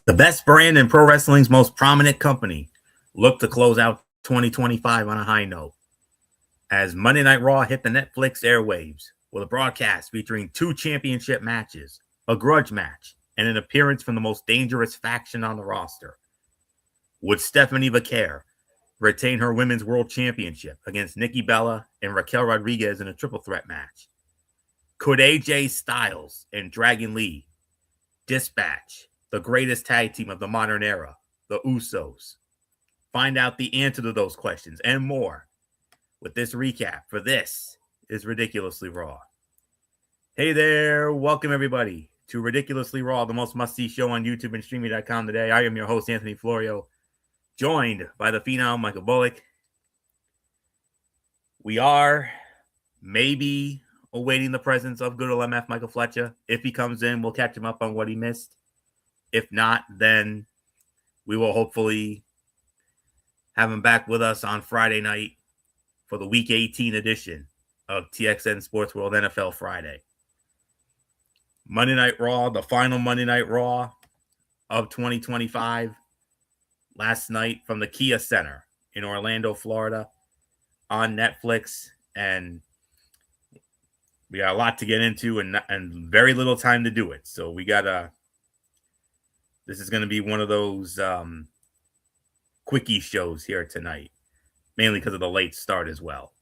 The best brand in pro wrestling's most prominent company looked to close out 2025 on a high note as Monday Night Raw hit the Netflix airwaves with a broadcast featuring 2 championship matches, a grudge match, and an appearance from the most dangerous faction on the roster. Would Stephanie Vaquer retain her Women's World Championship against Nikki Bella and Raquel Rodriguez in a triple threat match? Could AJ Styles and Dragon Lee dispatch the greatest tag team of the modern era, the Usos? Find out the answer to those questions and more with this recap, for this is Ridiculously Raw. Hey there, welcome everybody to Ridiculously Raw, the most must-see show on YouTube and Streamy.com today. I am your host, Anthony Florio, joined by the phenom, Michael Bullock. We are maybe awaiting the presence of good old MF Michael Fletcher. If he comes in, we'll catch him up on what he missed. If not, then we will hopefully have him back with us on Friday night for the Week 18 edition of TXN Sports World NFL Friday. Monday Night Raw, the final Monday Night Raw of 2025, last night from the Kia Center in Orlando, Florida, on Netflix. And we got a lot to get into and very little time to do it. So we got this is going to be one of those quickie shows here tonight, mainly because of the late start as well.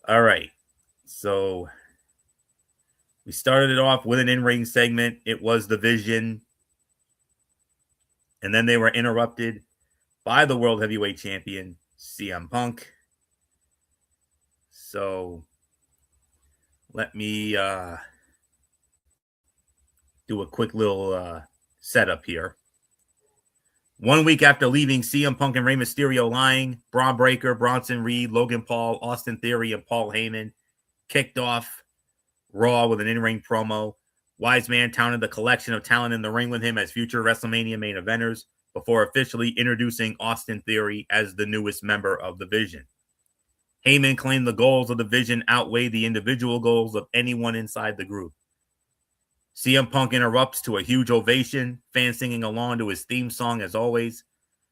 All right. So we started it off with an in-ring segment. It was the Vision. And then they were interrupted by the World Heavyweight Champion, CM Punk. So let me do a quick little setup here. 1 week after leaving CM Punk and Rey Mysterio lying, Bron Breakker, Bronson Reed, Logan Paul, Austin Theory, and Paul Heyman kicked off Raw with an in-ring promo. Wise Man touted the collection of talent in the ring with him as future WrestleMania main eventers before officially introducing Austin Theory as the newest member of the Vision. Heyman claimed the goals of the Vision outweigh the individual goals of anyone inside the group. CM Punk interrupts to a huge ovation, fans singing along to his theme song as always.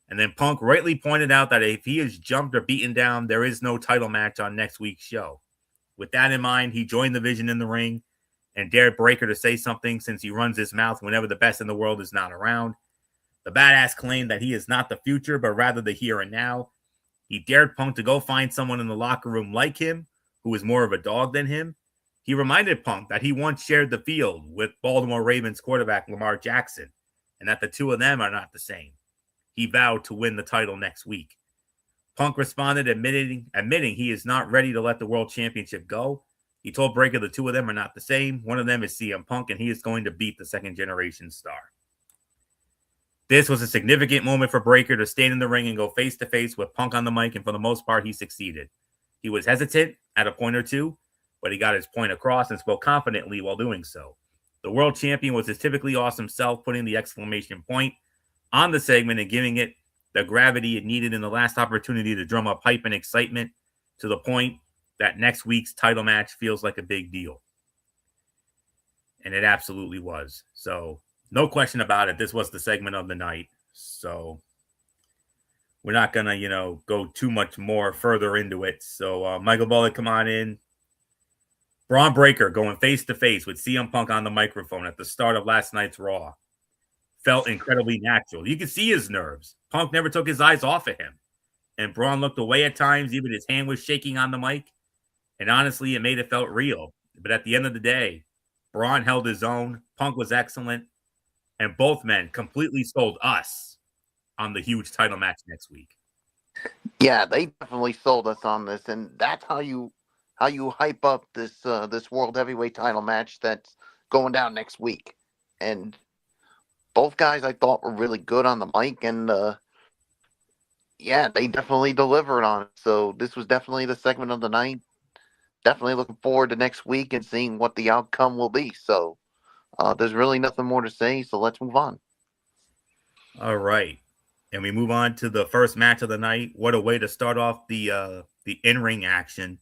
And then Punk rightly pointed out that if he is jumped or beaten down, there is no title match on next week's show. With that in mind, he joined the Vision in the ring and dared Breakker to say something since he runs his mouth whenever the best in the world is not around. The badass claimed that he is not the future, but rather the here and now. He dared Punk to go find someone in the locker room like him, who is more of a dog than him. He reminded Punk that he once shared the field with Baltimore Ravens quarterback Lamar Jackson, and that the two of them are not the same. He vowed to win the title next week. Punk responded, admitting he is not ready to let the World Championship go. He told Breakker the two of them are not the same. One of them is CM Punk, and he is going to beat the second-generation star. This was a significant moment for Breakker to stand in the ring and go face-to-face with Punk on the mic, and for the most part, he succeeded. He was hesitant at a point or two, but he got his point across and spoke confidently while doing so. The world champion was his typically awesome self, putting the exclamation point on the segment and giving it the gravity it needed in the last opportunity to drum up hype and excitement to the point that next week's title match feels like a big deal. And it absolutely was. So no question about it. This was the segment of the night. So we're not going to, go too much more further into it. So Michael Bullock, come on in. Bron Breakker going face-to-face with CM Punk on the microphone at the start of last night's Raw felt incredibly natural. You could see his nerves. Punk never took his eyes off of him. And Braun looked away at times. Even his hand was shaking on the mic. And honestly, it made it felt real. But at the end of the day, Braun held his own. Punk was excellent. And both men completely sold us on the huge title match next week. Yeah, they definitely sold us on this. And that's how you hype up this World Heavyweight title match that's going down next week. And both guys I thought were really good on the mic, and yeah, they definitely delivered on it. So this was definitely the segment of the night. Definitely looking forward to next week and seeing what the outcome will be. So there's really nothing more to say, so let's move on. All right. And we move on to the first match of the night. What a way to start off the in-ring action.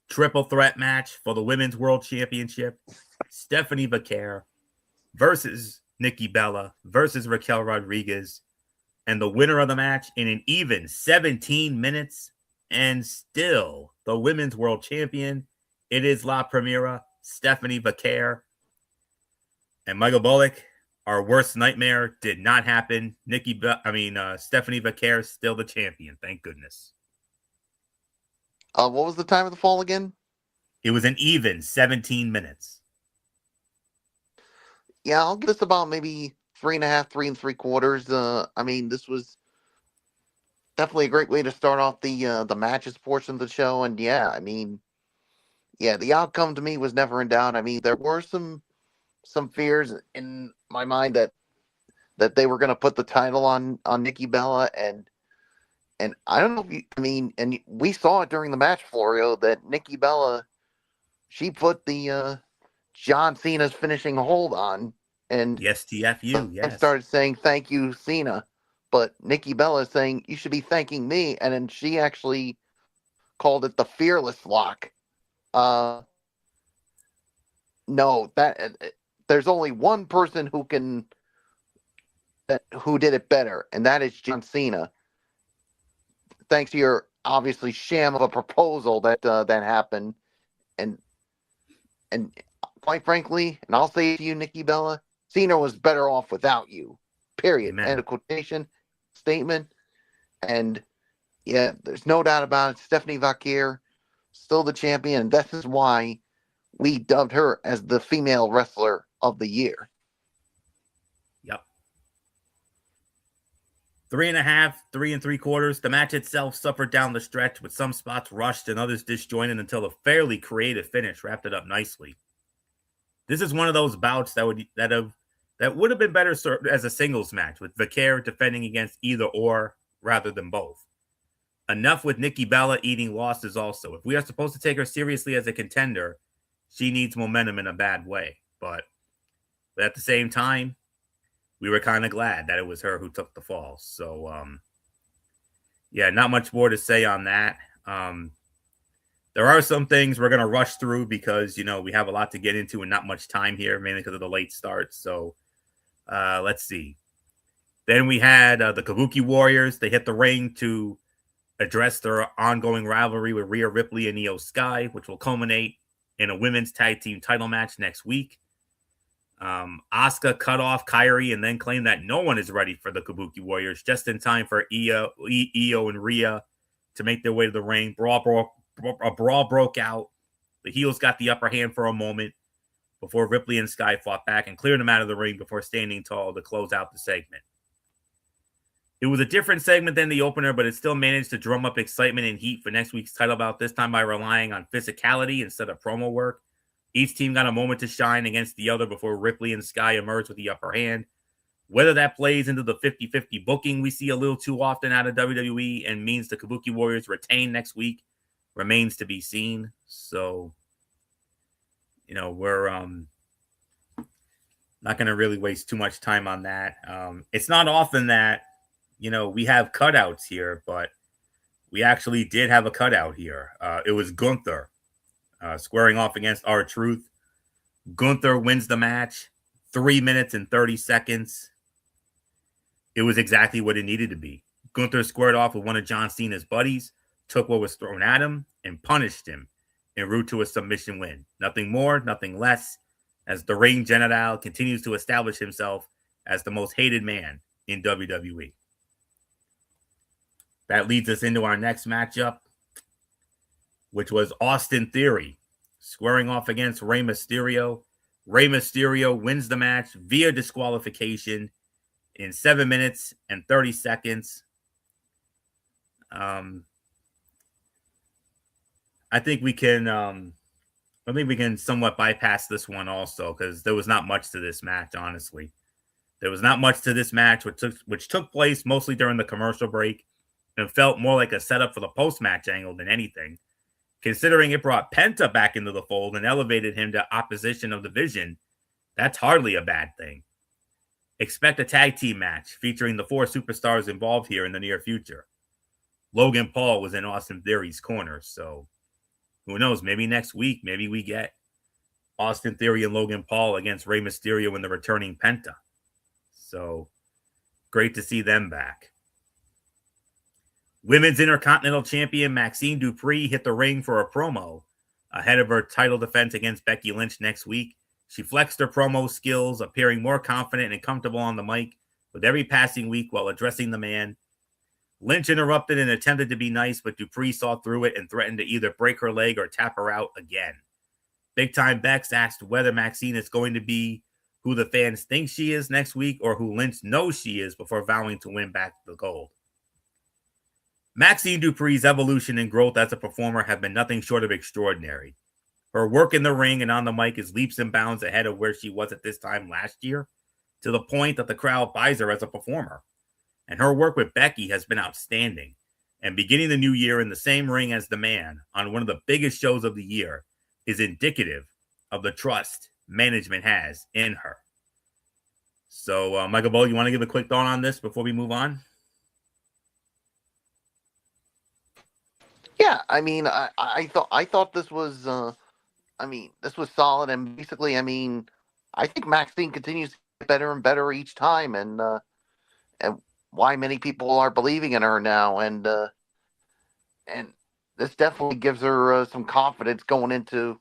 Triple threat match for the Women's World Championship. Stephanie Vaquer versus Nikki Bella versus Raquel Rodriguez. And the winner of the match in an even 17 minutes and still the women's world champion. It is La Primera, Stephanie Vaquer. And Michael Bullock, our worst nightmare did not happen. Stephanie Vaquer still the champion. Thank goodness. What was the time of the fall again? It was an even 17 minutes. Yeah, I'll give this about maybe 3.5, 3 3/4. This was definitely a great way to start off the matches portion of the show. And the outcome to me was never in doubt. There were some fears in my mind that they were going to put the title on Nikki Bella, and I don't know if and we saw it during the match, Florio, that Nikki Bella, she put the John Cena's finishing hold on, and yes, TFU, yes, and started saying thank you, Cena, but Nikki Bella is saying you should be thanking me, and then she actually called it the Fearless Lock. No, there's only one person who did it better, and that is John Cena. Thanks to your obviously sham of a proposal that happened, and quite frankly, and I'll say it to you, Nikki Bella, Cena was better off without you. Period. Amen. End of quotation statement. And yeah, there's no doubt about it. Stephanie Vaquer, still the champion, and this is why we dubbed her as the female wrestler of the year. Yep. 3.5, 3 3/4. The match itself suffered down the stretch, with some spots rushed and others disjointed until a fairly creative finish wrapped it up nicely. This is one of those bouts that would have been better served as a singles match, with Vaquer defending against either or rather than both. Enough with Nikki Bella eating losses also. If we are supposed to take her seriously as a contender, she needs momentum in a bad way. But at the same time, we were kind of glad that it was her who took the fall. So, not much more to say on that. There are some things we're going to rush through because, we have a lot to get into and not much time here, mainly because of the late start. So let's see. Then we had the Kabuki Warriors. They hit the ring to address their ongoing rivalry with Rhea Ripley and Io Sky, which will culminate in a women's tag team title match next week. Asuka cut off Kairi and then claimed that no one is ready for the Kabuki Warriors, just in time for Io and Rhea to make their way to the ring. A brawl broke out. The heels got the upper hand for a moment before Ripley and Sky fought back and cleared them out of the ring before standing tall to close out the segment. It was a different segment than the opener, but it still managed to drum up excitement and heat for next week's title bout, this time by relying on physicality instead of promo work. Each team got a moment to shine against the other before Ripley and Sky emerged with the upper hand. Whether that plays into the 50-50 booking we see a little too often out of WWE and means the Kabuki Warriors retain next week remains to be seen. So, we're not going to really waste too much time on that. It's not often that, we have cutouts here, but we actually did have a cutout here. It was Gunther squaring off against R-Truth. Gunther wins the match, 3 minutes and 30 seconds. It was exactly what it needed to be. Gunther squared off with one of John Cena's buddies, took what was thrown at him, and punished him en route to a submission win. Nothing more, nothing less, as the Ring General continues to establish himself as the most hated man in WWE. That leads us into our next matchup, which was Austin Theory squaring off against Rey Mysterio. Rey Mysterio wins the match via disqualification in 7 minutes and 30 seconds. I think we can somewhat bypass this one also, because there was not much to this match, honestly. There was not much to this match, which took place mostly during the commercial break and felt more like a setup for the post-match angle than anything. Considering it brought Penta back into the fold and elevated him to opposition of the Vision, that's hardly a bad thing. Expect a tag team match featuring the 4 superstars involved here in the near future. Logan Paul was in Austin Theory's corner, so who knows? Maybe next week, maybe we get Austin Theory and Logan Paul against Rey Mysterio and the returning Penta. So great to see them back. Women's Intercontinental Champion Maxine Dupree hit the ring for a promo ahead of her title defense against Becky Lynch next week. She flexed her promo skills, appearing more confident and comfortable on the mic with every passing week while addressing the man. Lynch interrupted and attempted to be nice, but Dupree saw through it and threatened to either break her leg or tap her out again. Big Time Bex asked whether Maxine is going to be who the fans think she is next week or who Lynch knows she is before vowing to win back the gold. Maxine Dupree's evolution and growth as a performer have been nothing short of extraordinary. Her work in the ring and on the mic is leaps and bounds ahead of where she was at this time last year, to the point that the crowd buys her as a performer. And her work with Becky has been outstanding. And beginning the new year in the same ring as the man on one of the biggest shows of the year is indicative of the trust management has in her. So, Michael Bull, you want to give a quick thought on this before we move on? Yeah, I mean, I thought this was, this was solid, and basically, I think Maxine continues to get better and better each time, and why many people are believing in her now, and this definitely gives her some confidence going into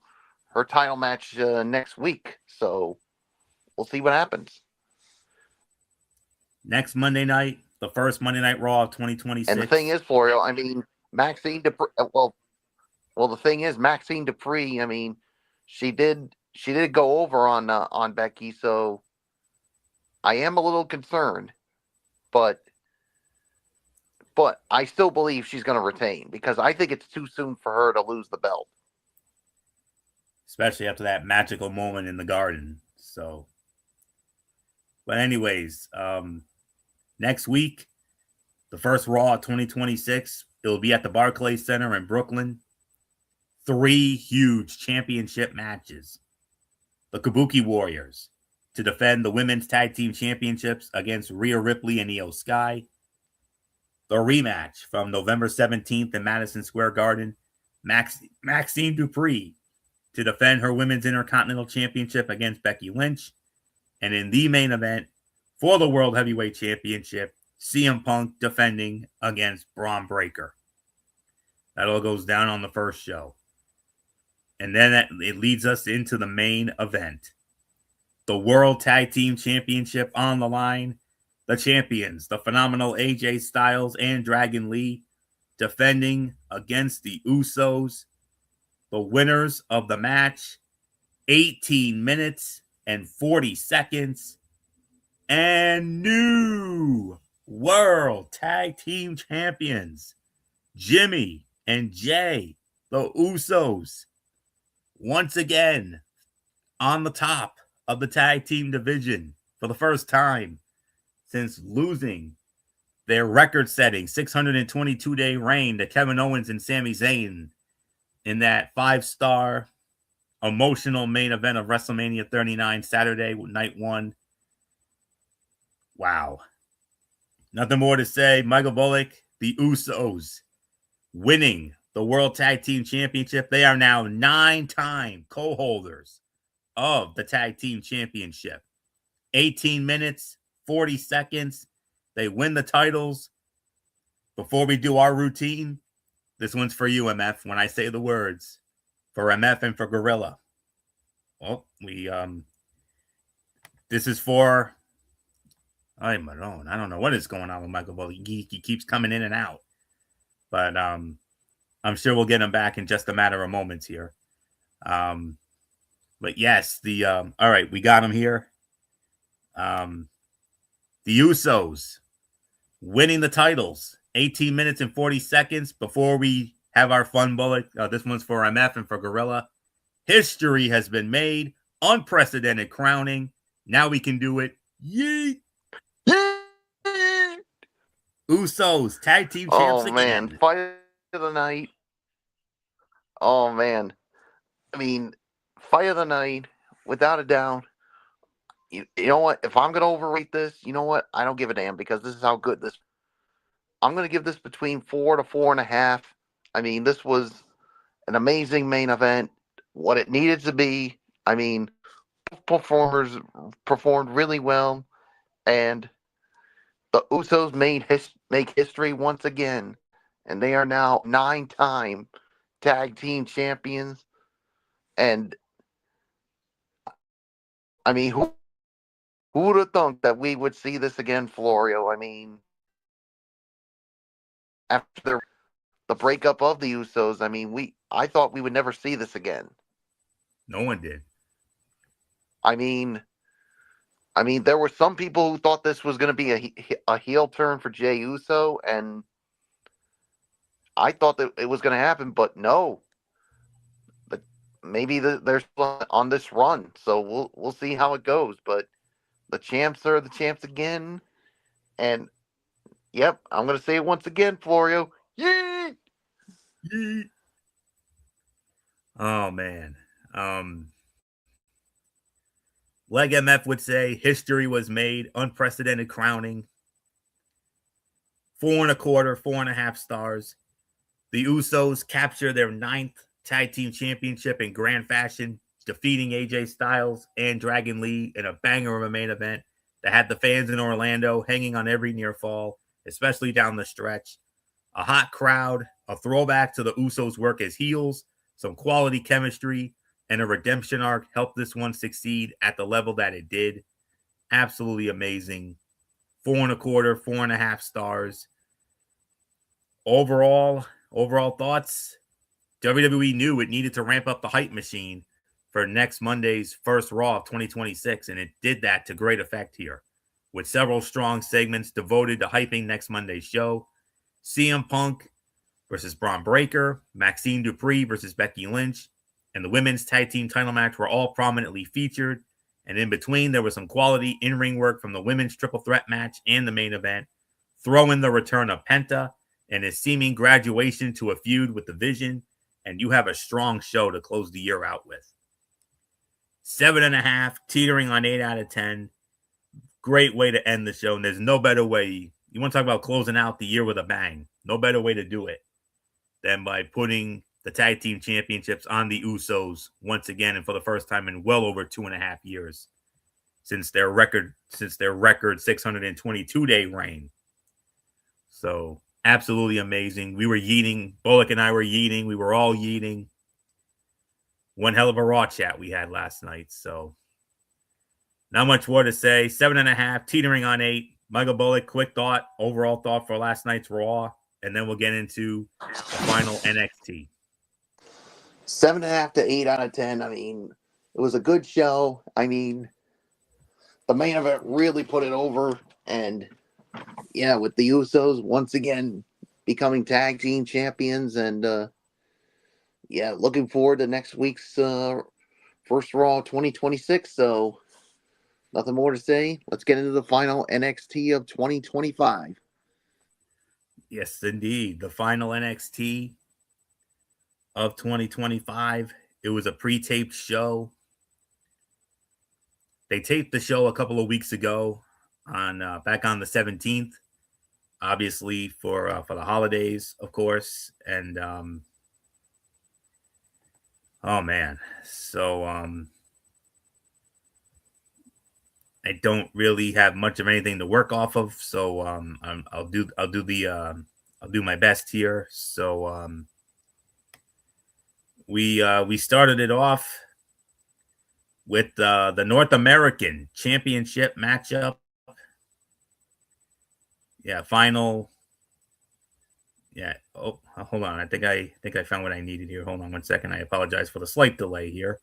her title match next week. So we'll see what happens. Next Monday night, the first Monday Night Raw of 2026. And the thing is, Florio, Maxine Dupree. Well, the thing is, Maxine Dupree. She did go over on Becky, so I am a little concerned, but I still believe she's going to retain because I think it's too soon for her to lose the belt, especially after that magical moment in the Garden. So, but anyways, next week, the first Raw of 2026. It'll be at the Barclays Center in Brooklyn. 3 huge championship matches. The Kabuki Warriors to defend the Women's Tag Team Championships against Rhea Ripley and Io Sky. The rematch from November 17th in Madison Square Garden. Maxine Dupree to defend her Women's Intercontinental Championship against Becky Lynch. And in the main event for the World Heavyweight Championship, CM Punk defending against Braun Breaker. That all goes down on the first show. And then it leads us into the main event. The World Tag Team Championship on the line. The champions, the phenomenal AJ Styles and Dragon Lee, defending against the Usos. The winners of the match, 18 minutes and 40 seconds. And new World Tag Team Champions, Jimmy and Jay, the Usos, once again on the top of the tag team division for the first time since losing their record-setting 622-day reign to Kevin Owens and Sami Zayn in that 5-star emotional main event of WrestleMania 39 Saturday night 1. Wow. Nothing more to say. Michael Bullock, the Usos, winning the World Tag Team Championship. They are now 9-time co-holders of the Tag Team Championship. 18 minutes, 40 seconds. They win the titles. Before we do our routine, this one's for you, MF, when I say the words. For MF and for Gorilla. Well, this is for... I don't know what is going on with Michael Bullock. He keeps coming in and out. But I'm sure we'll get him back in just a matter of moments here. But yes, all right, we got him here. The Usos winning the titles. 18 minutes and 40 seconds before we have our fun bullet. This one's for MF and for Gorilla. History has been made. Unprecedented crowning. Now we can do it. Yeet. Usos, tag team champs again. Oh, man. Fight of the night. Oh, man. Fight of the night, without a doubt. You know what? If I'm going to overrate this, you know what? I don't give a damn because this is how good this. I'm going to give this between 4 to 4.5. This was an amazing main event. What it needed to be. Both performers performed really well. And the Usos make history once again, and they are now 9-time tag team champions. And I mean, who would have thunk that we would see this again, Florio? I mean, after the breakup of the Usos, I mean, I thought we would never see this again. No one did. I mean, there were some people who thought this was going to be a heel turn for Jey Uso, and I thought that it was going to happen, but no. But maybe they're on this run, so we'll see how it goes. But the champs are the champs again, and yep, I'm going to say it once again, Florio. Yee! Yee! Oh man. Leg MF would say history was made, unprecedented crowning. 4 1/4, 4.5 stars. The Usos capture their 9th tag team championship in grand fashion, defeating AJ Styles and Dragon Lee in a banger of a main event that had the fans in Orlando hanging on every near fall, especially down the stretch. A hot crowd, a throwback to the Usos' work as heels, some quality chemistry, and a redemption arc helped this one succeed at the level that it did. Absolutely amazing. 4 1/4, 4.5 stars. Overall thoughts. WWE knew it needed to ramp up the hype machine for next Monday's first Raw of 2026, and it did that to great effect here, with several strong segments devoted to hyping next Monday's show. CM Punk versus Braun Breaker, Maxine Dupri versus Becky Lynch, and the women's tag team title match were all prominently featured. And in between, there was some quality in-ring work from the women's triple threat match and the main event. Throw in the return of Penta and his seeming graduation to a feud with the Vision, and you have a strong show to close the year out with. 7.5, teetering on 8 out of 10. Great way to end the show, and there's no better way. You want to talk about closing out the year with a bang. No better way to do it than by putting the tag team championships on the Usos once again, and for the first time in well over 2.5 years since their record 622-day reign. So absolutely amazing. We were yeeting. Bullock and I were yeeting. We were all yeeting. One hell of a Raw chat we had last night. So not much more to say. 7.5, teetering on 8. Michael Bullock, quick thought, overall thought for last night's Raw, and then we'll get into the final NXT. 7.5 to 8 out of 10. I mean, it was a good show. I mean, the main event really put it over, and yeah, with the Usos once again becoming tag team champions, and yeah, looking forward to next week's first Raw 2026. So nothing more to say. Let's get into the final NXT of 2025. Yes, indeed. The final NXT of 2025. It was a pre-taped show. They taped the show a couple of weeks ago on back on the 17th, obviously for the holidays, of course. And oh man, so I don't really have much of anything to work off of, so I'll do my best here. So we started it off with the North American Championship matchup. Yeah, final. Yeah. Oh, hold on. I think I found what I needed here. Hold on 1 second. I apologize for the slight delay here.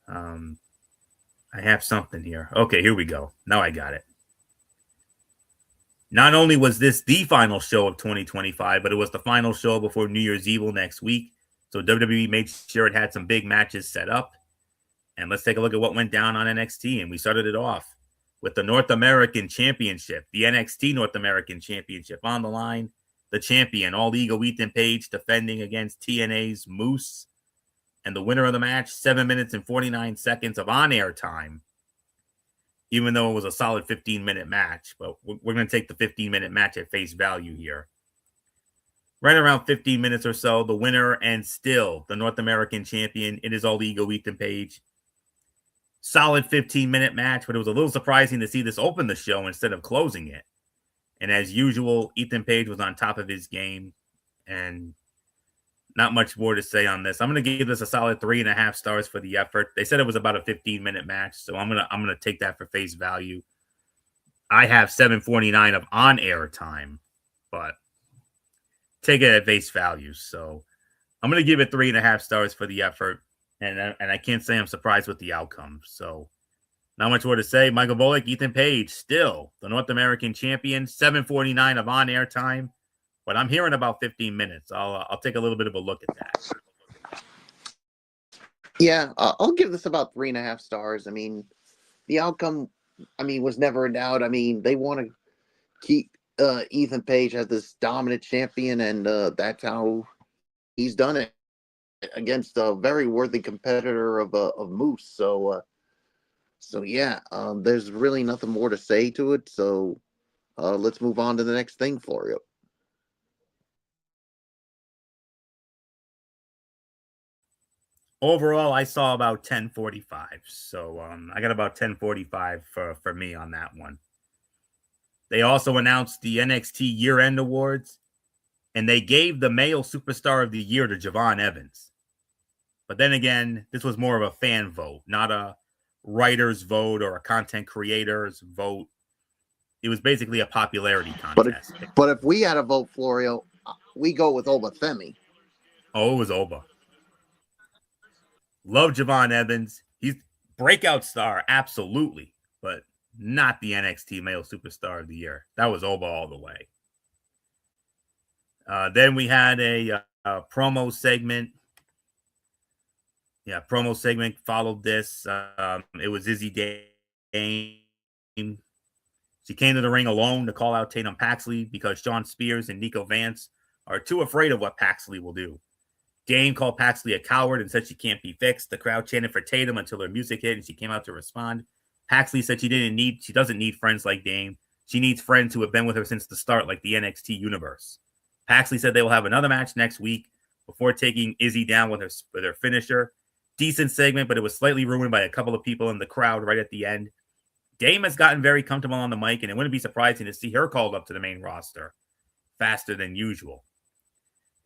I have something here. Okay, here we go. Now I got it. Not only was this the final show of 2025, but it was the final show before New Year's Evil next week. So WWE made sure it had some big matches set up. And let's take a look at what went down on NXT. And we started it off with the North American Championship, the NXT North American Championship on the line. The champion, All Ego Ethan Page, defending against TNA's Moose. And the winner of the match, 7 minutes and 49 seconds of on-air time, even though it was a solid 15-minute match. But we're going to take the 15-minute match at face value here. Right around 15 minutes or so, the winner and still the North American champion, it is All Ego Ethan Page. solid 15-minute match, but it was a little surprising to see this open the show instead of closing it. And as usual, Ethan Page was on top of his game, and not much more to say on this. I'm going to give this a solid 3.5 stars for the effort. They said it was about a 15-minute match, so I'm gonna take that for face value. I have 7:49 of on-air time, but take it at face value. So I'm going to give it 3.5 stars for the effort, and I can't say I'm surprised with the outcome. So not much more to say. Michael Bolick, Ethan Page, still the North American champion. 7:49 of on-air time, but I'm hearing about 15 minutes. I'll take a little bit of a look at that. Yeah, I'll give this about 3.5 stars. I mean, the outcome, was never in doubt. They want to keep Ethan Page as this dominant champion, and that's how he's done it against a very worthy competitor of Moose. So yeah, there's really nothing more to say to it. So let's move on to the next thing for you. Overall, I saw about 10:45. So I got about 10:45 for me on that one. They also announced the NXT year-end awards, and they gave the male superstar of the year to Javon Evans. But then again, this was more of a fan vote, not a writer's vote or a content creator's vote. It was basically a popularity contest. But if we had a vote, Florio, we go with Oba Femi. Oh, it was Oba. Love Javon Evans. He's breakout star, absolutely, but not the NXT male superstar of the year. That was Oba all the way. Then we had a promo segment. Yeah, promo segment followed this. It was Izzy Dame. She came to the ring alone to call out Tatum Paxley because Sean Spears and Nico Vance are too afraid of what Paxley will do. Dame called Paxley a coward and said she can't be fixed. The crowd chanted for Tatum until her music hit and she came out to respond. Paxley said she doesn't need friends like Dame. She needs friends who have been with her since the start, like the NXT universe. Paxley said they will have another match next week before taking Izzy down with her finisher. Decent segment, but it was slightly ruined by a couple of people in the crowd right at the end. Dame has gotten very comfortable on the mic, and it wouldn't be surprising to see her called up to the main roster faster than usual.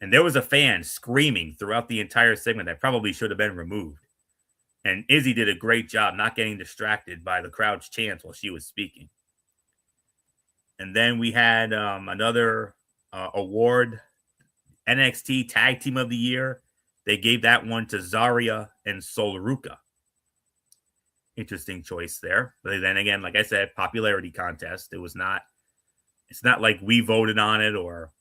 And there was a fan screaming throughout the entire segment that probably should have been removed. And Izzy did a great job not getting distracted by the crowd's chants while she was speaking. And then we had another award, NXT Tag Team of the Year. They gave that one to Zarya and Sol Ruca. Interesting choice there. But then again, like I said, popularity contest. It's not like we voted on it or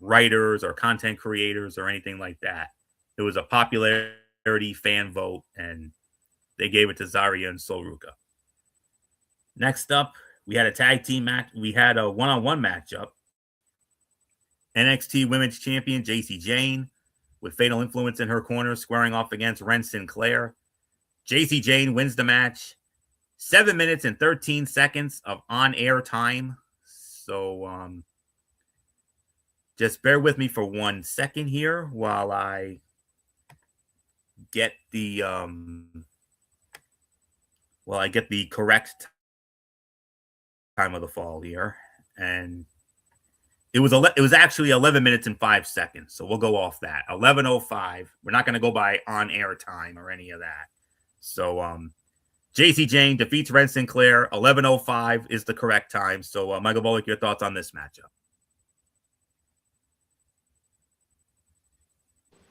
writers or content creators or anything like that. It was a popularity fan vote, and they gave it to Zarya and Sol Ruca. Next up, we had a tag team match. We had a one-on-one matchup. NXT Women's Champion Jacy Jayne with Fatal Influence in her corner squaring off against Ren Sinclair. Jacy Jayne wins the match. 7 minutes and 13 seconds of on-air time. So just bear with me for 1 second here while I get the correct time of the fall here. And it was actually 11 minutes and 5 seconds. So we'll go off that. 11:05. We're not going to go by on-air time or any of that. So Jacy Jayne defeats Ren Sinclair. 11:05 is the correct time. So Michael Bolick, your thoughts on this matchup?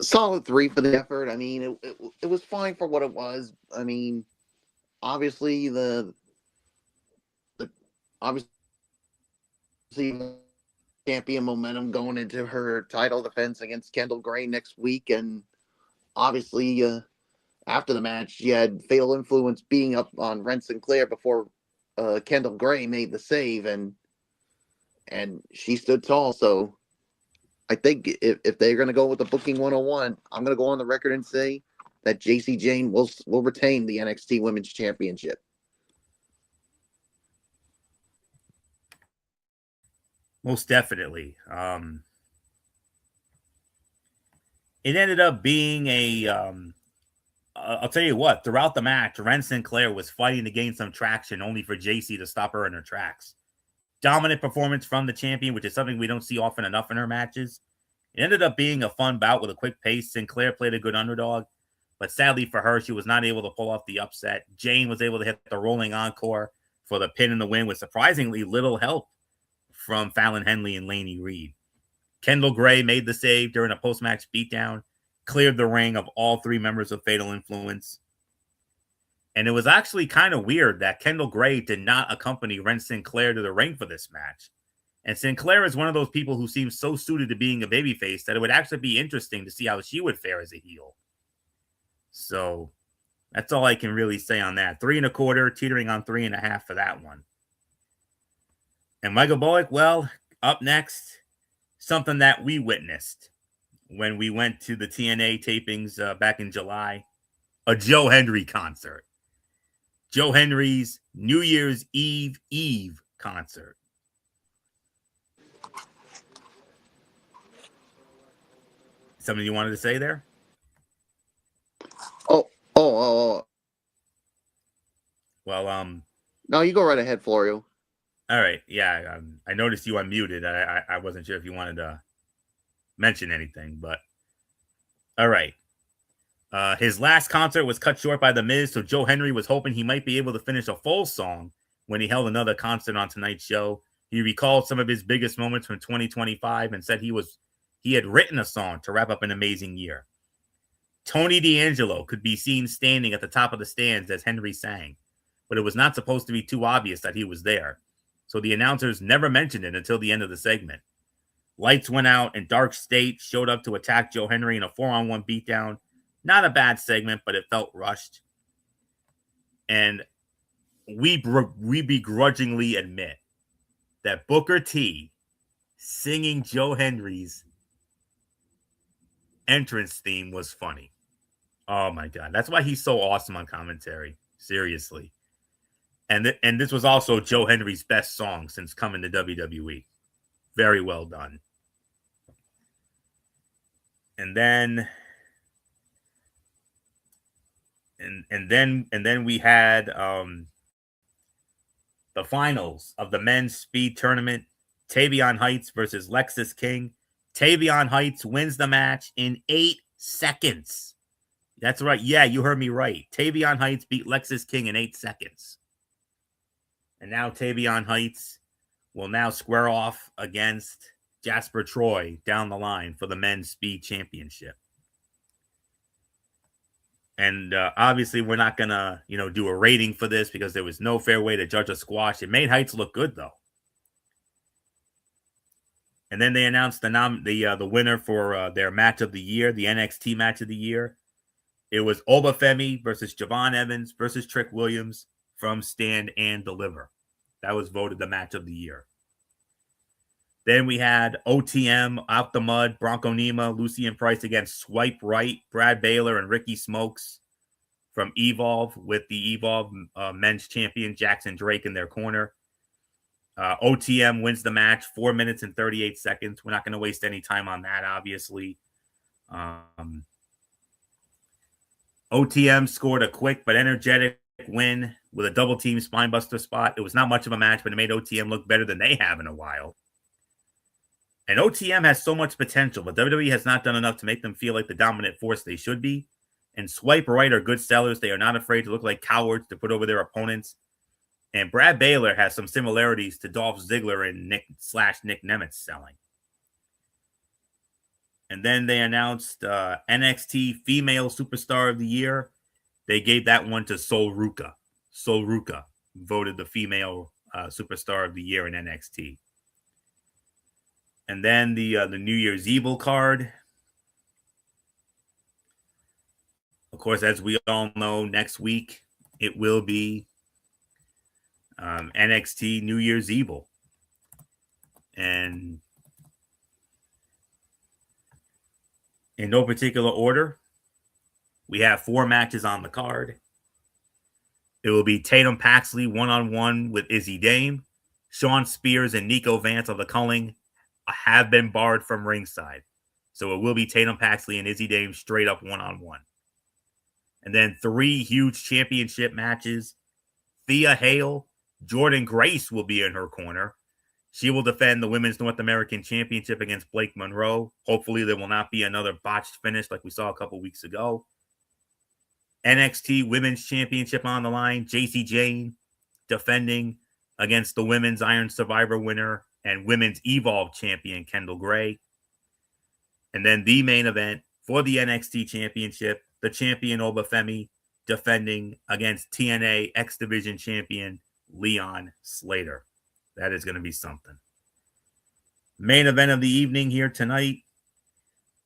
Solid 3 for the effort. It was fine for what it was. Obviously champion momentum going into her title defense against Kendall Gray next week, and obviously after the match, she had Fatal Influence being up on Ren Sinclair before Kendall Gray made the save, and she stood tall. So I think if they're going to go with the booking 101, I'm going to go on the record and say that Jacy Jayne will retain the NXT Women's Championship. Most definitely. It ended up being a I'll tell you what, throughout the match, Ren Sinclair was fighting to gain some traction only for JC to stop her in her tracks. Dominant performance from the champion, which is something we don't see often enough in her matches. It ended up being a fun bout with a quick pace. Sinclair played a good underdog, but sadly for her, she was not able to pull off the upset. Jane was able to hit the rolling encore for the pin in the win with surprisingly little help from Fallon Henley and Laney Reed. Kendall Gray made the save during a post-match beatdown, cleared the ring of all three members of Fatal Influence. And it was actually kind of weird that Kendall Gray did not accompany Ren Sinclair to the ring for this match. And Sinclair is one of those people who seems so suited to being a babyface that it would actually be interesting to see how she would fare as a heel. So that's all I can really say on that. 3.25, teetering on 3.5 for that one. And Michael Bullock, well, up next, something that we witnessed when we went to the TNA tapings back in July, a Joe Hendry concert. Joe Hendry's New Year's Eve concert. Something you wanted to say there? Oh. Well, No, you go right ahead, Florio. All right. Yeah, I noticed you unmuted. I wasn't sure if you wanted to mention anything, but all right. His last concert was cut short by The Miz, so Joe Hendry was hoping he might be able to finish a full song when he held another concert on tonight's show. He recalled some of his biggest moments from 2025 and said he had written a song to wrap up an amazing year. Tony D'Angelo could be seen standing at the top of the stands as Hendry sang, but it was not supposed to be too obvious that he was there, so the announcers never mentioned it until the end of the segment. Lights went out and Dark State showed up to attack Joe Hendry in a 4-on-1 beatdown. Not a bad segment, but it felt rushed. And we begrudgingly admit that Booker T singing Joe Hendry's entrance theme was funny. Oh my God. That's why he's so awesome on commentary. Seriously. And this was also Joe Hendry's best song since coming to WWE. Very well done. And then we had the finals of the men's speed tournament. Tavion Heights versus Lexis King. Tavion Heights wins the match in 8 seconds. That's right. Yeah, you heard me right. Tavion Heights beat Lexis King in 8 seconds. And now Tavion Heights will now square off against Jasper Troy down the line for the men's speed championship. And obviously, we're not going to, do a rating for this because there was no fair way to judge a squash. It made Heights look good, though. And then they announced the winner for their match of the year, the NXT match of the year. It was Obafemi versus Javon Evans versus Trick Williams from Stand and Deliver. That was voted the match of the year. Then we had OTM, Out the Mud, Bronco Nima, Lucien Price against Swipe Right, Brad Baylor, and Ricky Smokes from Evolve with the Evolve men's champion Jackson Drake in their corner. OTM wins the match, 4 minutes and 38 seconds. We're not going to waste any time on that, obviously. OTM scored a quick but energetic win with a double team spinebuster spot. It was not much of a match, but it made OTM look better than they have in a while. And OTM has so much potential, but WWE has not done enough to make them feel like the dominant force they should be. And Swipe Right are good sellers. They are not afraid to look like cowards to put over their opponents. And Brad Baylor has some similarities to Dolph Ziggler and Nick Nemeth selling. And then they announced NXT Female Superstar of the Year. They gave that one to Sol Ruca. Sol Ruca voted the Female Superstar of the Year in NXT. And then the New Year's Evil card. Of course, as we all know, next week it will be NXT New Year's Evil. And in no particular order, we have 4 matches on the card. It will be Tatum Paxley one-on-one with Izzy Dame. Sean Spears and Nico Vance of the Culling have been barred from ringside. So it will be Tatum Paxley and Izzy Dame straight up one-on-one. And then 3 huge championship matches. Thea Hale, Jordan Grace will be in her corner. She will defend the Women's North American Championship against Blake Monroe. Hopefully, there will not be another botched finish like we saw a couple weeks ago. NXT Women's Championship on the line. Jacy Jayne defending against the Women's Iron Survivor winner and Women's Evolve champion Kendall Gray. And then the main event for the NXT Championship, the champion Obafemi defending against TNA X Division champion Leon Slater. That is going to be something. Main event of the evening here tonight,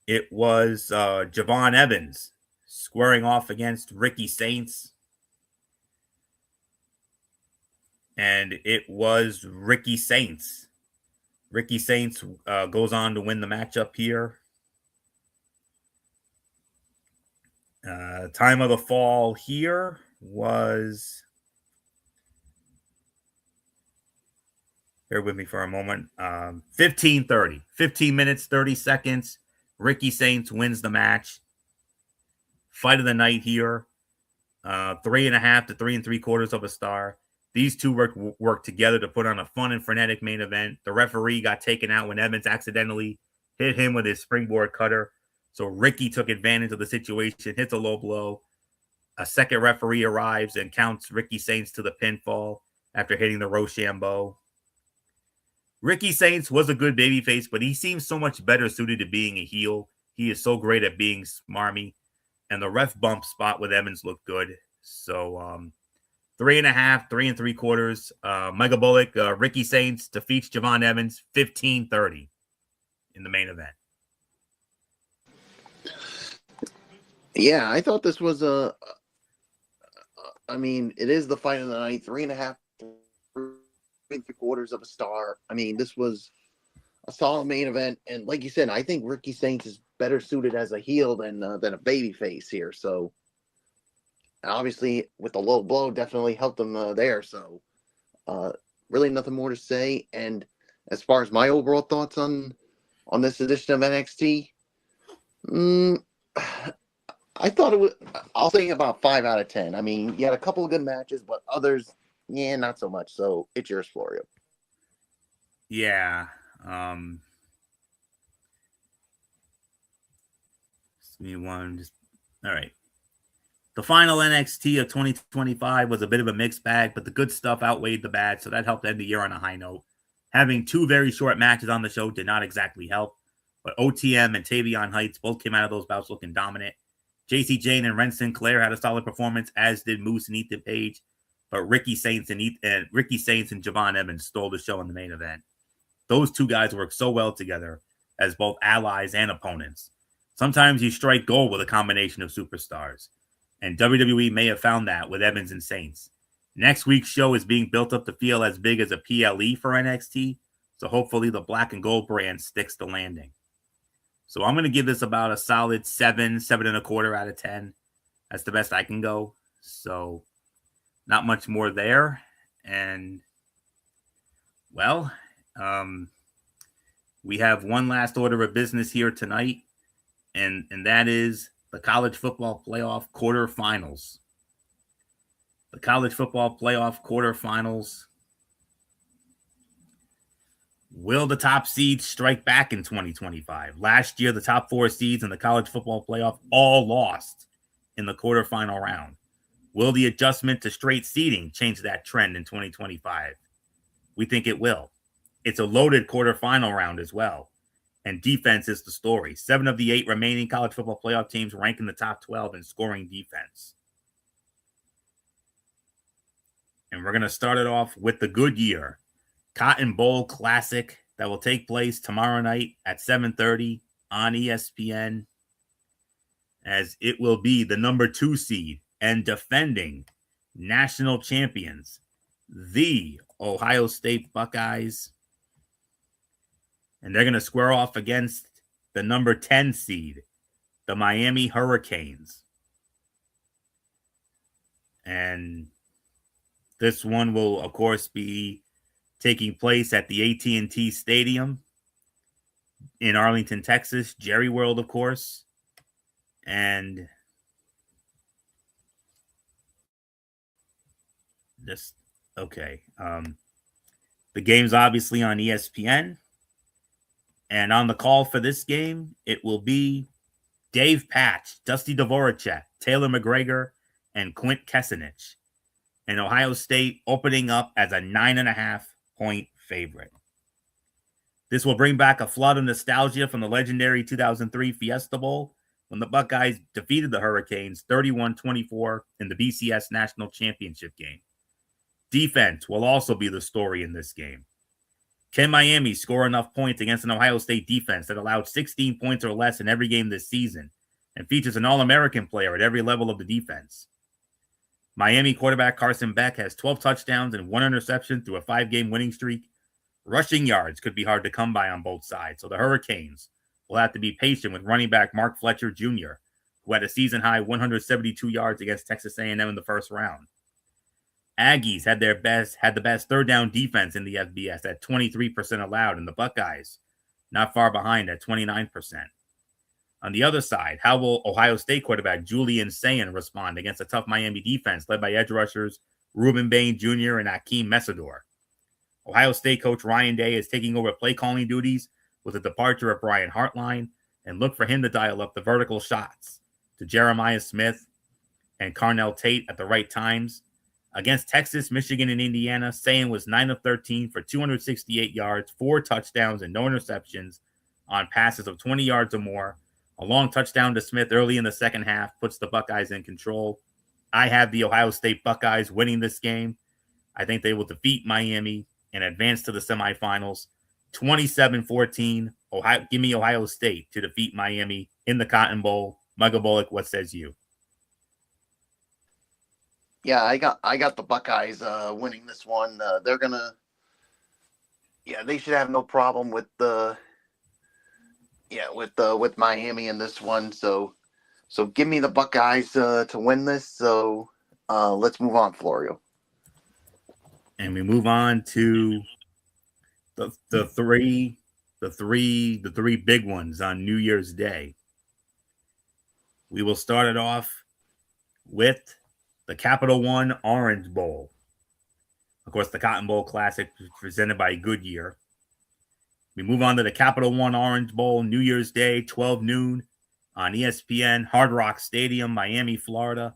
it was Javon Evans squaring off against Ricky Saints. And it was Ricky Saints. Ricky Saints goes on to win the matchup here. Time of the fall here was, bear with me for a moment, 15:30. 15 minutes, 30 seconds. Ricky Saints wins the match. Fight of the night here. 3.5 to 3 3/4 of a star. These two worked together to put on a fun and frenetic main event. The referee got taken out when Evans accidentally hit him with his springboard cutter. So Ricky took advantage of the situation, hits a low blow. A second referee arrives and counts Ricky Saints to the pinfall after hitting the Rochambeau. Ricky Saints was a good babyface, but he seems so much better suited to being a heel. He is so great at being smarmy. And the ref bump spot with Evans looked good. So 3.5, 3 3/4. Mega Bullock, Ricky Saints defeats Javon Evans 15:30 in the main event. Yeah, I thought this was I mean, it is the fight of the night. 3.5, 3 3/4 of a star. I mean, this was a solid main event, and like you said, I think Ricky Saints is better suited as a heel than a baby face here. So, obviously, with the low blow, definitely helped him there. So, really nothing more to say. And as far as my overall thoughts on this edition of NXT, I thought it was, I'll say about 5 out of 10. I mean, you had a couple of good matches, but others, yeah, not so much. So it's yours, Florio. Yeah. All right. The final NXT of 2025 was a bit of a mixed bag, but the good stuff outweighed the bad, so that helped end the year on a high note. Having 2 very short matches on the show did not exactly help, but OTM and Tavion Heights both came out of those bouts looking dominant. Jacy Jayne and Ren Sinclair had a solid performance, as did Moose and Ethan Page, but Ricky Saints and Javon Evans stole the show in the main event. Those two guys work so well together as both allies and opponents. Sometimes you strike gold with a combination of superstars, and WWE may have found that with Evans and Saints. Next week's show is being built up to feel as big as a PLE for NXT, so hopefully the black and gold brand sticks the landing. So I'm going to give this about a solid 7, 7.25 out of 10. That's the best I can go. So not much more there. And, well, we have one last order of business here tonight, and that is the College Football Playoff quarterfinals. The College Football Playoff quarterfinals. Will the top seeds strike back in 2025? Last year, the top 4 seeds in the College Football Playoff all lost in the quarterfinal round. Will the adjustment to straight seeding change that trend in 2025? We think it will. It's a loaded quarterfinal round as well. And defense is the story. 7 of the 8 remaining College Football Playoff teams rank in the top 12 in scoring defense. And we're going to start it off with the Goodyear Cotton Bowl Classic that will take place tomorrow night at 7:30 on ESPN, as it will be the number 2 seed and defending national champions, the Ohio State Buckeyes. And they're going to square off against the number 10 seed, the Miami Hurricanes. And this one will, of course, be taking place at the AT&T Stadium in Arlington, Texas. Jerry World, of course. And Just okay. The game's obviously on ESPN. And on the call for this game, it will be Dave Patch, Dusty Dvoracek, Taylor McGregor, and Quint Kesenich. And Ohio State opening up as a 9.5-point favorite. This will bring back a flood of nostalgia from the legendary 2003 Fiesta Bowl when the Buckeyes defeated the Hurricanes 31-24 in the BCS National Championship game. Defense will also be the story in this game. Can Miami score enough points against an Ohio State defense that allowed 16 points or less in every game this season and features an All-American player at every level of the defense? Miami quarterback Carson Beck has 12 touchdowns and 1 interception through a 5-game winning streak. Rushing yards could be hard to come by on both sides, so the Hurricanes will have to be patient with running back Mark Fletcher Jr., who had a season-high 172 yards against Texas A&M in the first round. Aggies had the best third down defense in the FBS at 23% allowed, and the Buckeyes not far behind at 29%. On the other side, how will Ohio State quarterback Julian Sayin respond against a tough Miami defense led by edge rushers Ruben Bain Jr. and Akeem Mesidor? Ohio State coach Ryan Day is taking over play calling duties with the departure of Brian Hartline, and look for him to dial up the vertical shots to Jeremiah Smith and Carnell Tate at the right times. Against Texas, Michigan, and Indiana, Sayin was 9 of 13 for 268 yards, 4 touchdowns, and no interceptions on passes of 20 yards or more. A long touchdown to Smith early in the second half puts the Buckeyes in control. I have the Ohio State Buckeyes winning this game. I think they will defeat Miami and advance to the semifinals. 27-14. Give me Ohio State to defeat Miami in the Cotton Bowl. Michael Bullock, what says you? Yeah, I got the Buckeyes winning this one. They're gonna, they should have no problem with with Miami in this one. So give me the Buckeyes to win this. So let's move on, Florio. And we move on to the three big ones on New Year's Day. We will start it off with the Capital One Orange Bowl. Of course, the Cotton Bowl Classic presented by Goodyear. We move on to the Capital One Orange Bowl, New Year's Day, 12 noon on ESPN, Hard Rock Stadium, Miami, Florida.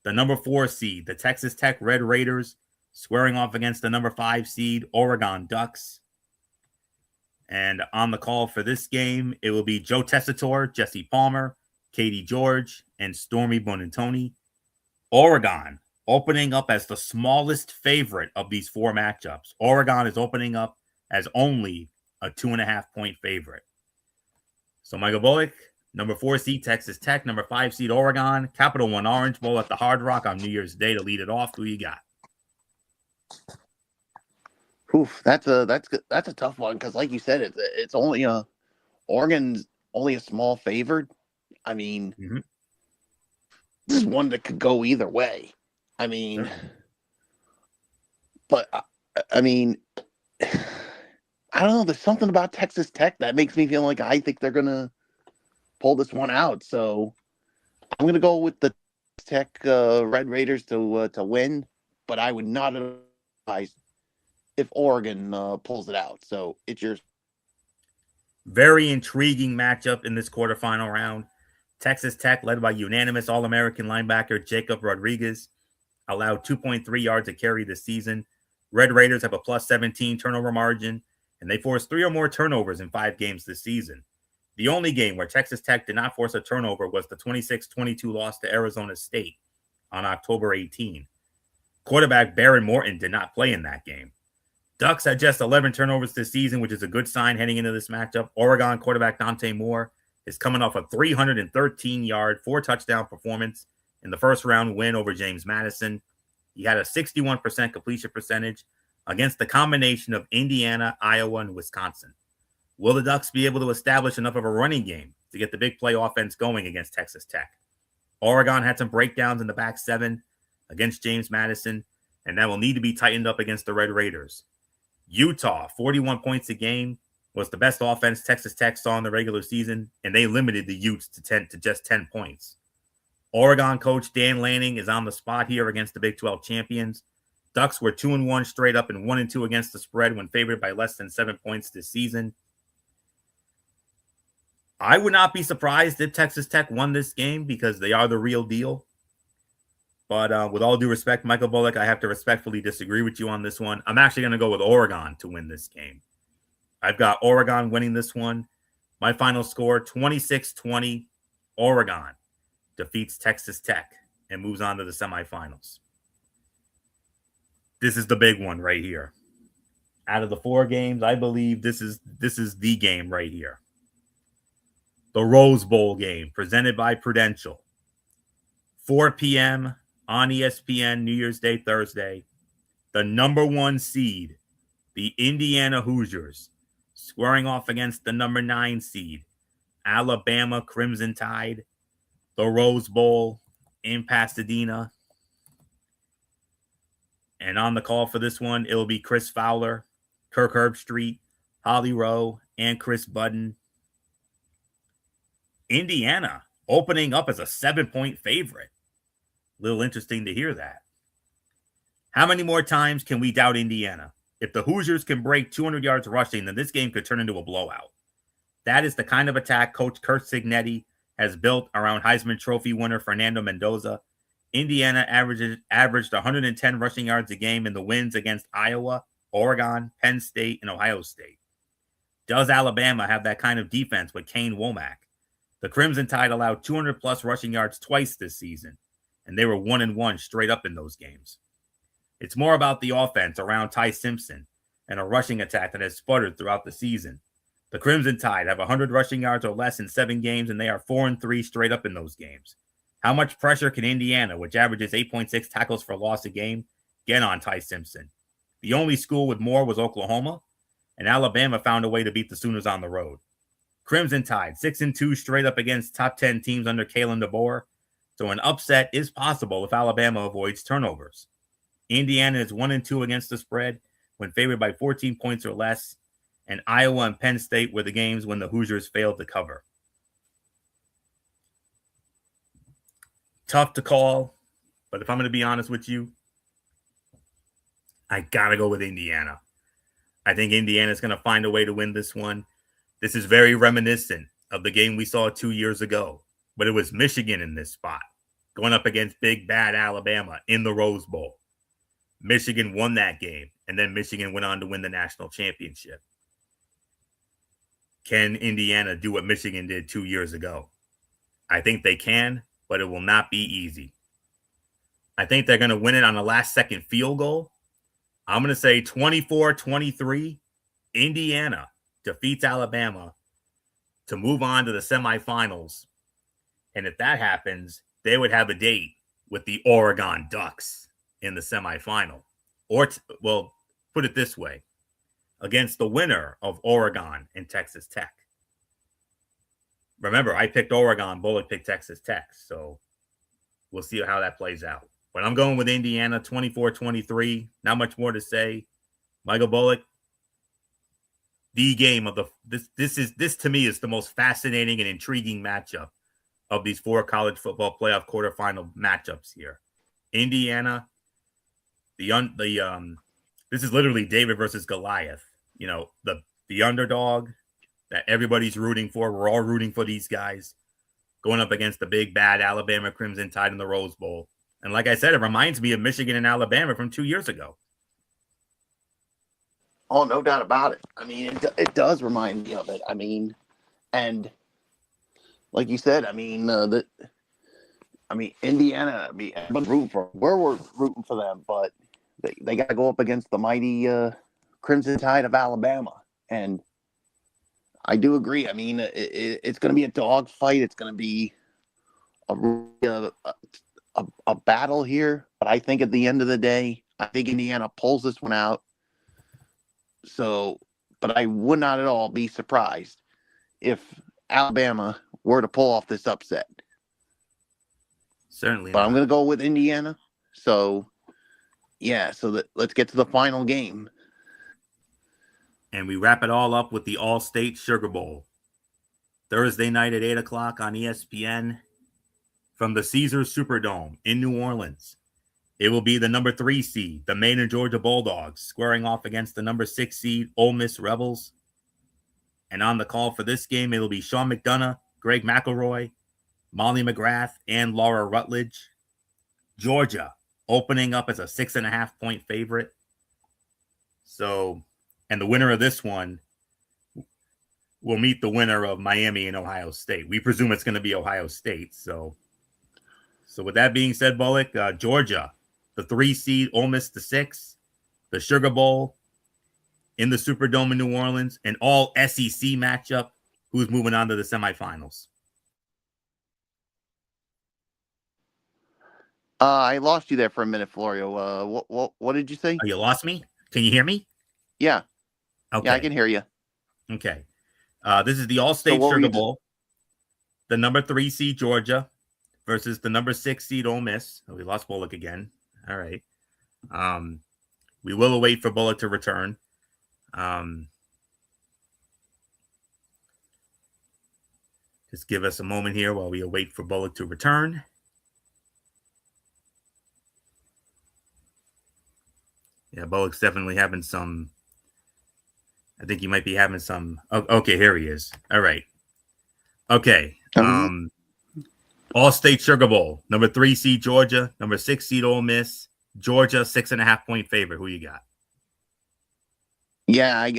The number 4 seed, the Texas Tech Red Raiders, squaring off against the number 5 seed, Oregon Ducks. And on the call for this game, it will be Joe Tessitore, Jesse Palmer, Katie George, and Stormy Bonantoni. Oregon opening up as the smallest favorite of these 4 matchups. Oregon is opening up as only a 2.5-point favorite. So Michael Bullock, number 4 seed Texas Tech, number 5 seed Oregon, Capital One Orange Bowl at the Hard Rock on New Year's Day to lead it off. Who you got? Oof, that's a tough one because, like you said, it's only Oregon's only a small favorite. I mean, this is one that could go either way. I mean, but I mean, I don't know. There's something about Texas Tech that makes me feel like I think they're gonna pull this one out. So I'm gonna go with the Tech Red Raiders to win, but I would not advise if Oregon pulls it out. So it's yours. Very intriguing matchup in this quarterfinal round. Texas Tech, led by unanimous All-American linebacker Jacob Rodriguez, allowed 2.3 yards a carry this season. Red Raiders have a plus 17 turnover margin, and they forced 3 or more turnovers in 5 games this season. The only game where Texas Tech did not force a turnover was the 26-22 loss to Arizona State on October 18. Quarterback Baron Morton did not play in that game. Ducks had just 11 turnovers this season, which is a good sign heading into this matchup. Oregon quarterback Dante Moore is coming off a 313-yard, 4-touchdown performance in the first-round win over James Madison. He had a 61% completion percentage against the combination of Indiana, Iowa, and Wisconsin. Will the Ducks be able to establish enough of a running game to get the big play offense going against Texas Tech? Oregon had some breakdowns in the back 7 against James Madison, and that will need to be tightened up against the Red Raiders. Utah, 41 points a game, was the best offense Texas Tech saw in the regular season, and they limited the Utes to just 10 points. Oregon coach Dan Lanning is on the spot here against the Big 12 champions. Ducks were 2-1 straight up and 1-2 against the spread when favored by less than 7 points this season. I would not be surprised if Texas Tech won this game because they are the real deal. But with all due respect, Michael Bullock, I have to respectfully disagree with you on this one. I'm actually going to go with Oregon to win this game. I've got Oregon winning this one. My final score, 26-20. Oregon defeats Texas Tech and moves on to the semifinals. This is the big one right here. Out of the 4 games, I believe this is the game right here. The Rose Bowl game presented by Prudential. 4 p.m. on ESPN, New Year's Day, Thursday. The number 1 seed, the Indiana Hoosiers, squaring off against the number 9 seed, Alabama Crimson Tide. The Rose Bowl in Pasadena. And on the call for this one, it'll be Chris Fowler, Kirk Herbstreit, Holly Rowe, and Chris Budden. Indiana opening up as a 7-point favorite. Little interesting to hear that. How many more times can we doubt Indiana? If the Hoosiers can break 200 yards rushing, then this game could turn into a blowout. That is the kind of attack Coach Curt Cignetti has built around Heisman Trophy winner Fernando Mendoza. Indiana averaged 110 rushing yards a game in the wins against Iowa, Oregon, Penn State, and Ohio State. Does Alabama have that kind of defense with Kane Womack? The Crimson Tide allowed 200-plus rushing yards twice this season, and they were 1-1 straight up in those games. It's more about the offense around Ty Simpson and a rushing attack that has sputtered throughout the season. The Crimson Tide have 100 rushing yards or less in 7 games, and they are 4-3 straight up in those games. How much pressure can Indiana, which averages 8.6 tackles for loss a game, get on Ty Simpson? The only school with more was Oklahoma, and Alabama found a way to beat the Sooners on the road. Crimson Tide, 6-2 straight up against top 10 teams under Kalen DeBoer, so an upset is possible if Alabama avoids turnovers. Indiana is 1-2 against the spread when favored by 14 points or less, and Iowa and Penn State were the games when the Hoosiers failed to cover. Tough to call, but if I'm going to be honest with you, I got to go with Indiana. I think Indiana's going to find a way to win this one. This is very reminiscent of the game we saw 2 years ago, but it was Michigan in this spot, going up against big, bad Alabama in the Rose Bowl. Michigan won that game, and then Michigan went on to win the national championship. Can Indiana do what Michigan did 2 years ago? I think they can, but it will not be easy. I think they're going to win it on a last-second field goal. I'm going to say 24-23, Indiana defeats Alabama to move on to the semifinals. And if that happens, they would have a date with the Oregon Ducks in the semifinal. Or, well, put it this way, against the winner of Oregon and Texas Tech. Remember, I picked Oregon, Bullock picked Texas Tech, so we'll see how that plays out. But I'm going with Indiana, 24-23. Not much more to say. Michael Bullock, the game of this to me is the most fascinating and intriguing matchup of these 4 college football playoff quarterfinal matchups here. Indiana, this is literally David versus Goliath. You know, the underdog that everybody's rooting for. We're all rooting for these guys going up against the big, bad Alabama Crimson Tide in the Rose Bowl. And like I said, it reminds me of Michigan and Alabama from 2 years ago. Oh, no doubt about it. I mean, it does remind me of it. I mean, and like you said, I mean, Indiana, we're rooting for them, but they got to go up against the mighty Crimson Tide of Alabama. And I do agree. I mean, it's going to be a dogfight. It's going to be a battle here. But I think at the end of the day, I think Indiana pulls this one out. So, but I would not at all be surprised if Alabama were to pull off this upset. Certainly. But I'm going to go with Indiana. So, yeah, let's get to the final game. And we wrap it all up with the All-State Sugar Bowl. Thursday night at 8 o'clock on ESPN from the Caesars Superdome in New Orleans. it will be the number 3 seed, the Maine and Georgia Bulldogs, squaring off against the number 6 seed, Ole Miss Rebels. And on the call for this game, it'll be Sean McDonough, Greg McElroy, Molly McGrath, and Laura Rutledge. Georgia opening up as a 6.5-point favorite. So, and the winner of this one will meet the winner of Miami and Ohio State. We presume it's going to be Ohio State. So with that being said, Bullock, Georgia, the 3 seed, Ole Miss the 6, the Sugar Bowl in the Superdome in New Orleans, an all SEC matchup. Who's moving on to the semifinals? I lost you there for a minute, Florio. What did you say? Oh, you lost me? Can you hear me? Yeah. Okay. Yeah, I can hear you. Okay. This is the All-State Sugar Bowl. The number 3 seed, Georgia, versus the number 6 seed, Ole Miss. Oh, we lost Bullock again. All right. We will await for Bullock to return. Just give us a moment here while we await for Bullock to return. Yeah, Bullock's definitely having some. I think he might be having some. Oh, okay, here he is. All right. Okay. All-State Sugar Bowl. Number 3 seed Georgia. Number 6 seed Ole Miss. Georgia 6.5-point favorite. Who you got? Yeah,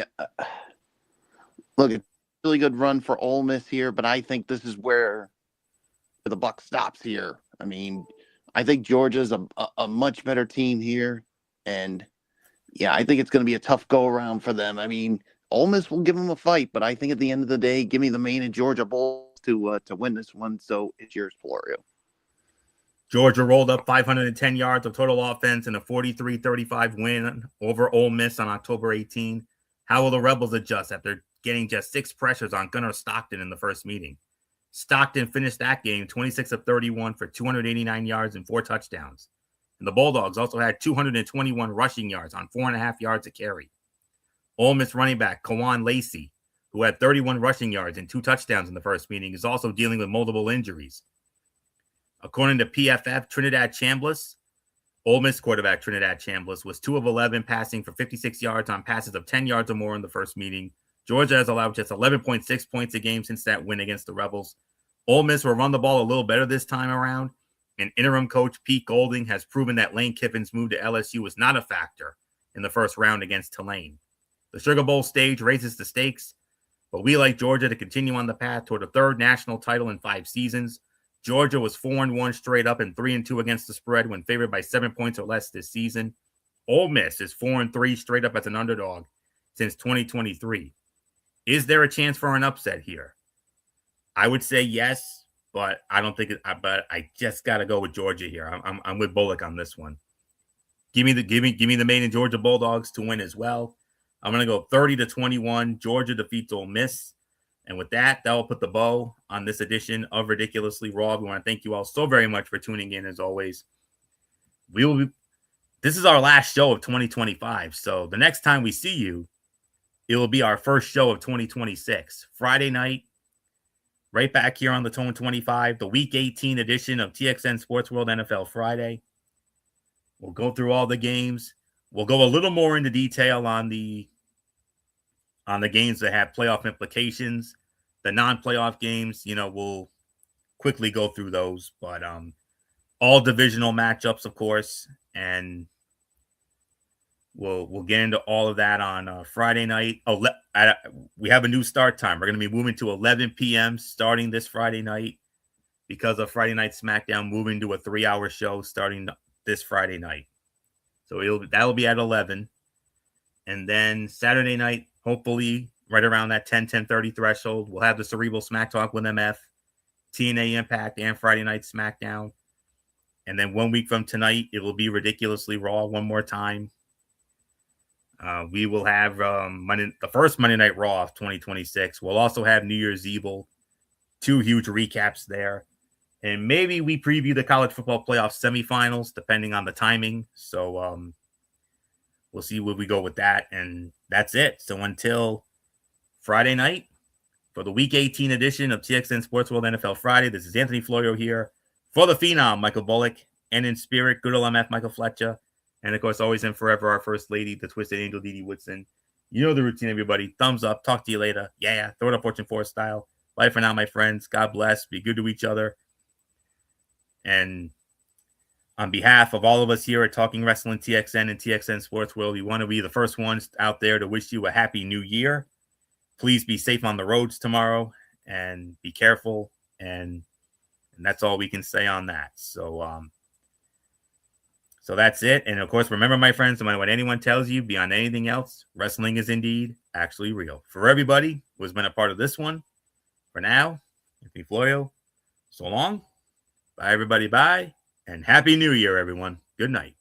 look, it's a really good run for Ole Miss here, but I think this is where the buck stops here. I mean, I think Georgia's a much better team here, and yeah, I think it's going to be a tough go around for them. I mean, Ole Miss will give them a fight, but I think at the end of the day, give me the Maine and Georgia Bulls to win this one. So it's yours, Florio. Georgia rolled up 510 yards of total offense in a 43-35 win over Ole Miss on October 18. How will the Rebels adjust after getting just 6 pressures on Gunnar Stockton in the first meeting? Stockton finished that game 26 of 31 for 289 yards and 4 touchdowns. And the Bulldogs also had 221 rushing yards on 4.5 yards a carry. Ole Miss running back Kawan Lacey, who had 31 rushing yards and 2 touchdowns in the first meeting, is also dealing with multiple injuries. According to PFF, Trinidad Chambliss, Ole Miss quarterback Trinidad Chambliss, was 2 of 11 passing for 56 yards on passes of 10 yards or more in the first meeting. Georgia has allowed just 11.6 points a game since that win against the Rebels. Ole Miss will run the ball a little better this time around, and interim coach Pete Golding has proven that Lane Kiffin's move to LSU was not a factor in the first round against Tulane. The Sugar Bowl stage raises the stakes, but we like Georgia to continue on the path toward a 3rd national title in 5 seasons. Georgia was 4-1 straight up and 3-2 against the spread when favored by 7 points or less this season. Ole Miss is 4-3 straight up as an underdog since 2023. Is there a chance for an upset here? I would say yes, but I don't think it. But I just got to go with Georgia here. I'm with Bullock on this one. Give me the Maine and Georgia Bulldogs to win as well. I'm going to go 30-21. Georgia defeats Ole Miss. And with that, that will put the bow on this edition of Ridiculously Raw. We want to thank you all so very much for tuning in, as always. This is our last show of 2025. So the next time we see you, it will be our first show of 2026. Friday night, right back here on the Tone 25, the Week 18 edition of TXN Sports World NFL Friday. We'll go through all the games. We'll go a little more into detail on the games that have playoff implications. The non-playoff games, we'll quickly go through those, but all divisional matchups, of course, and we'll get into all of that on Friday night. We have a new start time. We're going to be moving to 11 p.m. starting this Friday night because of Friday Night SmackDown moving to a 3-hour show starting this Friday night. So that'll be at 11. And then Saturday night, hopefully right around that 10:30 threshold, we'll have the Cerebral Smack Talk with MF, TNA Impact, and Friday Night SmackDown. And then 1 week from tonight, it will be Ridiculously Raw one more time. We will have the first Monday Night Raw of 2026. We'll also have New Year's Evil, 2 huge recaps there. And maybe we preview the college football playoff semifinals, depending on the timing. So we'll see where we go with that. And that's it. So until Friday night, for the Week 18 edition of TXN Sports World NFL Friday, this is Anthony Florio here for the Phenom, Michael Bullock, and in spirit, good old MF Michael Fletcher. And of course, always and forever, our first lady, the Twisted Angel, Dee Dee Woodson. You know the routine, everybody. Thumbs up. Talk to you later. Yeah. Throw it up Fortune 4 style. Bye for now, my friends. God bless. Be good to each other. And on behalf of all of us here at Talking Wrestling TXN and TXN Sports World, we want to be the first ones out there to wish you a happy new year. Please be safe on the roads tomorrow and be careful. And that's all we can say on that. So that's it. And of course, remember, my friends, no matter what anyone tells you, beyond anything else, wrestling is indeed actually real. For everybody who has been a part of this one, for now, Anthony Florio, so long. Bye, everybody. Bye. And Happy New Year, everyone. Good night.